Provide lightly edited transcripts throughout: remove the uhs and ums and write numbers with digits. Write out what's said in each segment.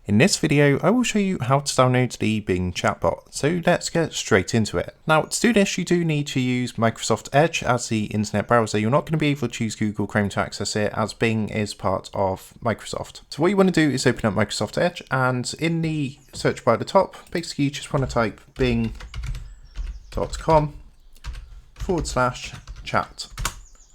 In this video, I will show you how to download the Bing chatbot, so let's get straight into it. Now, to do this, you do need to use Microsoft Edge as the internet browser. You're not going to be able to choose Google Chrome to access it, as Bing is part of Microsoft. So what you want to do is open up Microsoft Edge, and in the search bar at the top, basically you just want to type bing.com/chat,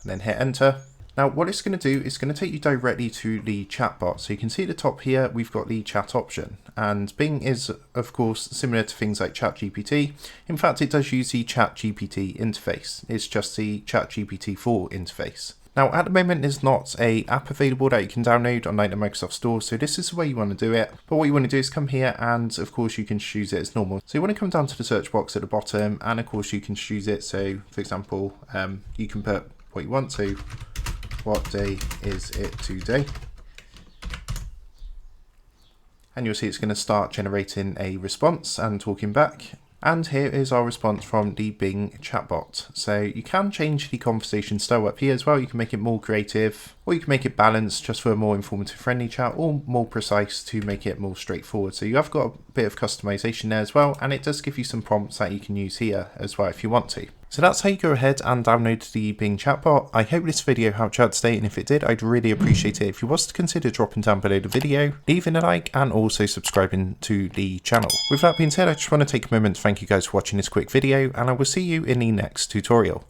and then hit enter. Now what it's going to do is going to take you directly to the chatbot. So you can see at the top here we've got the chat option, and Bing is of course similar to things like ChatGPT. In fact, it does use the ChatGPT interface. It's just the ChatGPT 4 interface. Now at the moment there's not an app available that you can download on like the Microsoft Store, so this is the way you want to do it. But what you want to do is come here, and of course you can choose it as normal. So you want to come down to the search box at the bottom, and of course you can choose it. So for example, you can put what you want to. What day is it today? And you'll see it's going to start generating a response and talking back. And here is our response from the Bing chatbot. So you can change the conversation style up here as well. You can make it more creative, or you can make it balanced just for a more informative friendly chat, or more precise to make it more straightforward. So you have got a bit of customization there as well, and it does give you some prompts that you can use here as well if you want to. So that's how you go ahead and download the Bing chatbot. I hope this video helped you out today, and if it did, I'd really appreciate it if you was to consider dropping down below the video, leaving a like, and also subscribing to the channel. With that being said, I just want to take a moment to thank you guys for watching this quick video, and I will see you in the next tutorial.